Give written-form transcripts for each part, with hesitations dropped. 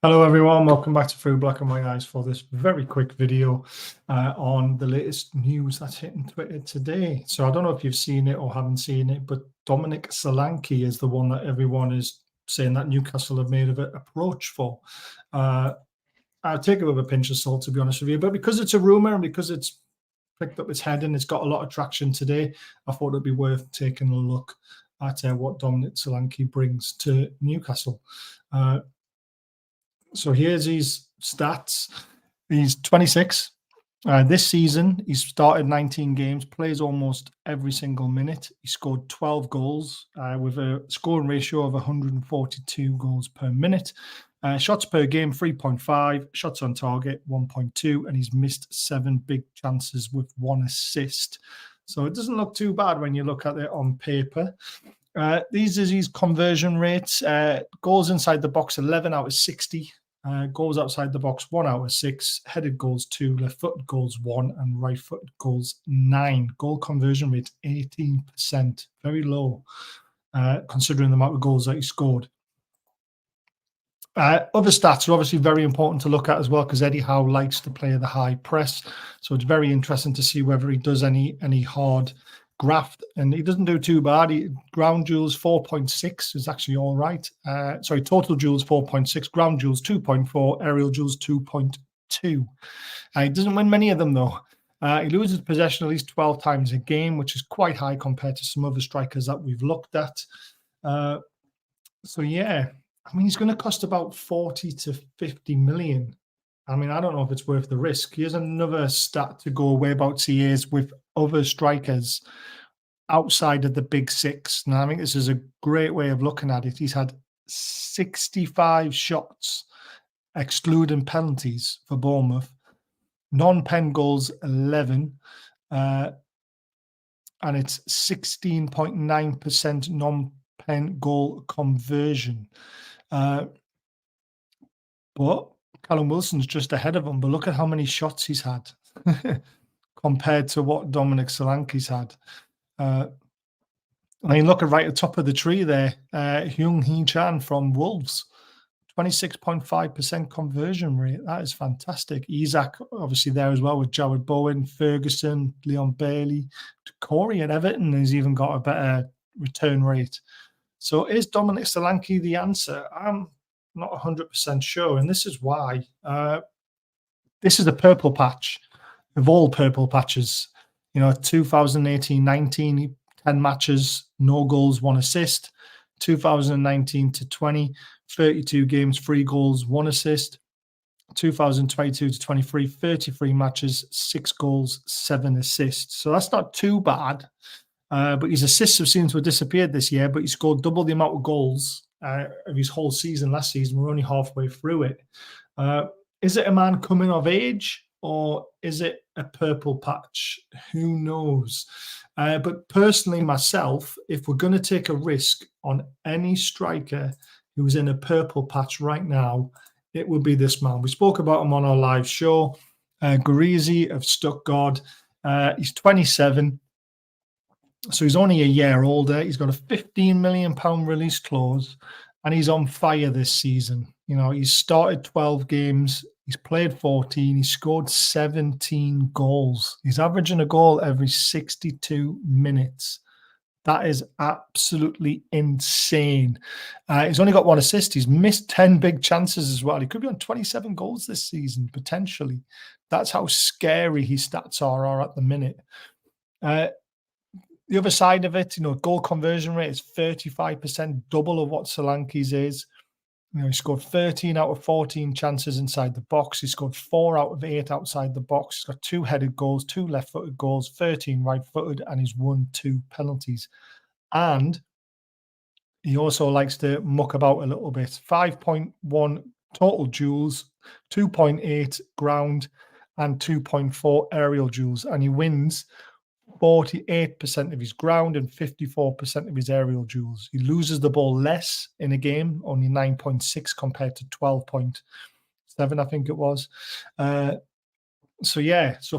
Hello everyone, welcome back to Through Black and White Eyes for this very quick video on the latest news that's hitting Twitter today. So I don't know if you've seen it or haven't seen it, but Dominic Solanke is the one that everyone is saying that Newcastle have made an approach for. I'll take it with a pinch of salt, to be honest with you, but because it's a rumour and because it's picked up its head and it's got a lot of traction today, I thought it'd be worth taking a look at what Dominic Solanke brings to Newcastle. So here's his stats. He's 26. This season, he's started 19 games, plays almost every single minute. He scored 12 goals with a scoring ratio of 142 goals per minute. Shots per game, 3.5. Shots on target, 1.2. And he's missed 7 big chances with 1 assist. So it doesn't look too bad when you look at it on paper. These are his conversion rates. Goals inside the box, 11 out of 60. Goals outside the box, 1 out of 6. Headed goals, 2. Left-footed goals, 1. And right-footed goals, 9. Goal conversion rate, 18%. Very low, considering the amount of goals that he scored. Other stats are obviously very important to look at as well, because Eddie Howe likes to play the high press. So it's very interesting to see whether he does any hard graft, and he doesn't do too bad. Ground duels 4.6 is actually all right. Total duels 4.6, ground duels 2.4, aerial duels 2.2. He doesn't win many of them though. He loses possession at least 12 times a game, which is quite high compared to some other strikers that we've looked at. So yeah, I mean, he's going to cost about 40 to 50 million. I mean, I don't know if it's worth the risk. Here's another stat to go whereabouts he is with other strikers outside of the big six. Now, I think this is a great way of looking at it. He's had 65 shots, excluding penalties for Bournemouth. Non-pen goals, 11. And it's 16.9% non-pen goal conversion. But Callum Wilson's just ahead of him, but look at how many shots he's had compared to what Dominic Solanke's had. I mean, look at right at the top of the tree there, Heung Hee Chan from Wolves, 26.5% conversion rate. That is fantastic. Isak, obviously, there as well with Jared Bowen, Ferguson, Leon Bailey, Corey at Everton has even got a better return rate. So is Dominic Solanke the answer? I'm not 100% sure, and this is why. This is a purple patch of all purple patches. 2018-19, 10 matches, no goals, 1 assist. 2019 to 20, 32 games, 3 goals, 1 assist. 2022 to 23, 33 matches, 6 goals, 7 assists. So that's not too bad. But his assists have seemed to have disappeared this year, but he scored double the amount of goals of his whole season last season. We're only halfway through it. Is it a man coming of age, or is it a purple patch? Who knows? But personally, myself, if we're going to take a risk on any striker who's in a purple patch right now, it would be this man. We spoke about him on our live show, Guirassy of Stuttgart. He's 27. So he's only a year older. He's got a £15 million release clause, and he's on fire this season. He's started 12 games. He's played 14. He scored 17 goals. He's averaging a goal every 62 minutes. That is absolutely insane. He's only got 1 assist. He's missed 10 big chances as well. He could be on 27 goals this season, potentially. That's how scary his stats are at the minute. The other side of it, goal conversion rate is 35%, double of what Solanke's is. He scored 13 out of 14 chances inside the box. He scored 4 out of 8 outside the box. He's got 2 headed goals, 2 left-footed goals, 13 right-footed, and he's won 2 penalties. And he also likes to muck about a little bit. 5.1 total duels, 2.8 ground, and 2.4 aerial duels. And he wins 48% of his ground and 54% of his aerial duels. He loses the ball less in a game, only 9.6 compared to 12.7, I think it was. So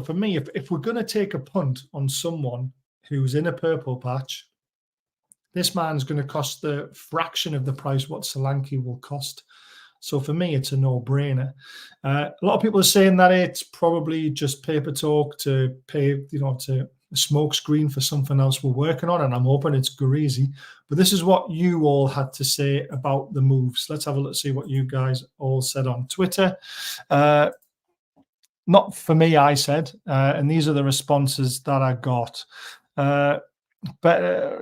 for me, if we're going to take a punt on someone who's in a purple patch, this man's going to cost the fraction of the price what Solanke will cost. So for me, it's a no-brainer. A lot of people are saying that it's probably just paper talk to pay, to a smoke screen for something else we're working on, and I'm hoping it's Guirassy. But this is what you all had to say about the moves. Let's have a look, see what you guys all said on Twitter. Not for me, I said, and these are the responses that I got. But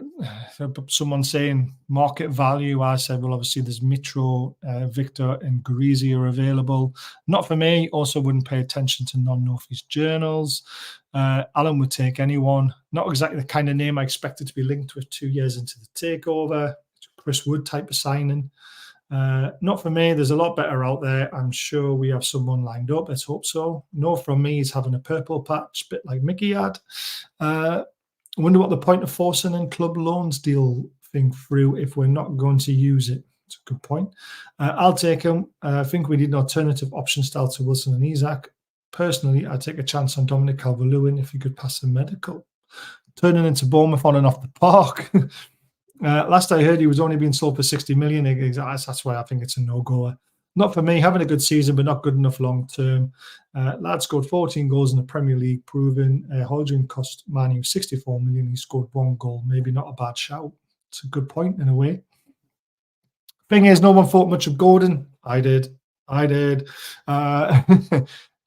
someone saying market value, I said, well, obviously there's Mitro, Victor, and Guirassy are available. Not for me. Also, wouldn't pay attention to non-Northeast journals. Alan would take anyone. Not exactly the kind of name I expected to be linked with 2 years into the takeover. Chris Wood type of signing. Not for me. There's a lot better out there. I'm sure we have someone lined up. Let's hope so. No from me. He's having a purple patch, bit like Mickey had. I wonder what the point of forcing in club loans deal thing through if we're not going to use it. It's a good point. I'll take him. I think we need an alternative option style to Wilson and Isaac. Personally, I'd take a chance on Dominic Calvert-Lewin if he could pass the medical. Turning into Bournemouth on and off the park. Last I heard, he was only being sold for 60 million. That's why I think it's a no-goer. Not for me. Having a good season, but not good enough long term. Lad scored 14 goals in the Premier League, proven. Hodgson cost Man U 64 million. He scored 1 goal. Maybe not a bad shout. It's a good point in a way. Thing is, no one thought much of Gordon. I did.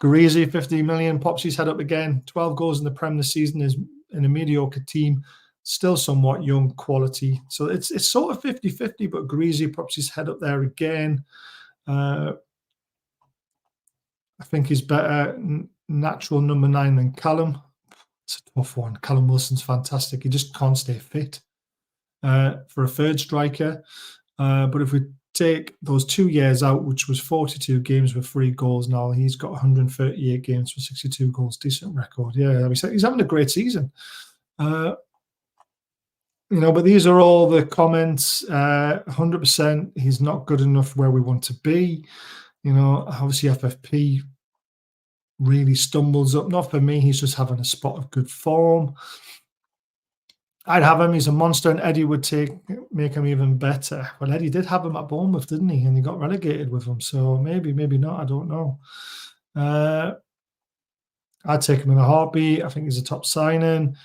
Guirassy, 50 million, pops his head up again. 12 goals in the Prem this season is in a mediocre team. Still somewhat young quality. So it's sort of 50-50, but Guirassy pops his head up there again. I think he's better natural number 9 than Callum. It's a tough one. Callum Wilson's fantastic. He just can't stay fit for a third striker. But if we take those 2 years out, which was 42 games with 3 goals now, he's got 138 games for 62 goals. Decent record. Yeah, he's having a great season. But these are all the comments. 100%, he's not good enough where we want to be. Obviously FFP really stumbles up. Not for me. He's just having a spot of good form. I'd have him. He's a monster, and Eddie would make him even better. Well, Eddie did have him at Bournemouth, didn't he? And he got relegated with him. So maybe not. I don't know. I'd take him in a heartbeat. I think he's a top signing.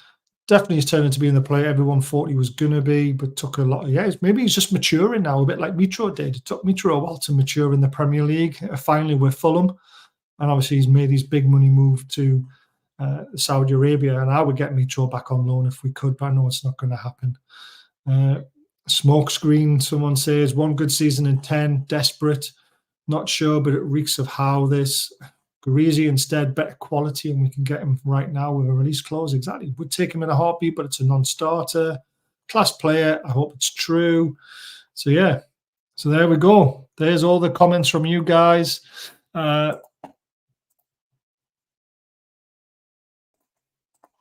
Definitely he's turning to being the player everyone thought he was going to be, but took a lot of years. Maybe he's just maturing now, a bit like Mitro did. It took Mitro a while to mature in the Premier League. Finally, with Fulham. And obviously, he's made his big money move to Saudi Arabia. And I would get Mitro back on loan if we could, but I know it's not going to happen. Smoke screen, someone says. 1 good season in 10. Desperate. Not sure, but it reeks of how this. Guirassy instead, better quality, and we can get him right now with a release clause. Exactly. Would take him in a heartbeat, but it's a non-starter. Class player. I hope it's true. So, yeah. So, there we go. There's all the comments from you guys.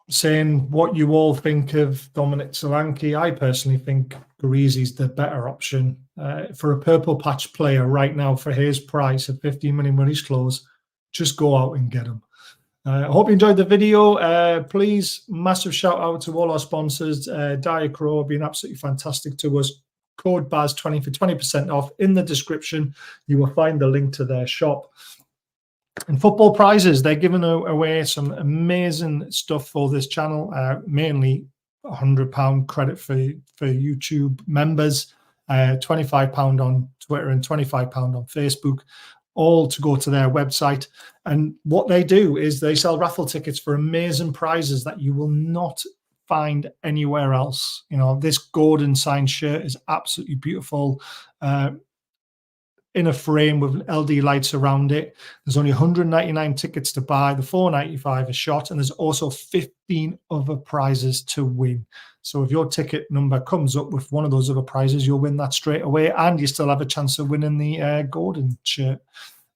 Saying what you all think of Dominic Solanke. I personally think Guirassy's the better option. For a purple patch player right now for his price of 15 million release clause, just go out and get them. I hope you enjoyed the video. Please, massive shout out to all our sponsors. Diacro have been absolutely fantastic to us. Code BAZ20 for 20% off. In the description, you will find the link to their shop. And football prizes, they're giving away some amazing stuff for this channel, mainly £100 credit for YouTube members, £25 on Twitter and £25 on Facebook. All to go to their website. And what they do is they sell raffle tickets for amazing prizes that you will not find anywhere else. This Gordon signed shirt is absolutely beautiful. In a frame with LD lights around it. There's only 199 tickets to buy. The 495 a shot. And there's also 15 other prizes to win. So if your ticket number comes up with one of those other prizes, you'll win that straight away. And you still have a chance of winning the Gordon shirt.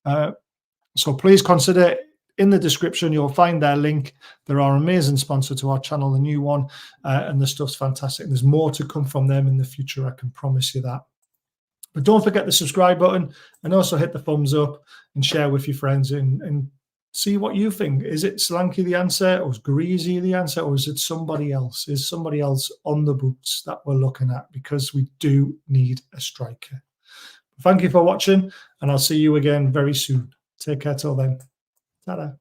So please consider, in the description, you'll find their link. They're our amazing sponsor to our channel, the new one. And the stuff's fantastic. There's more to come from them in the future. I can promise you that. But don't forget the subscribe button, and also hit the thumbs up and share with your friends and see what you think. Is it Solanke the answer, or is Guirassy the answer, or is it somebody else? Is somebody else on the books that we're looking at? Because we do need a striker. Thank you for watching, and I'll see you again very soon. Take care till then. Ta-da.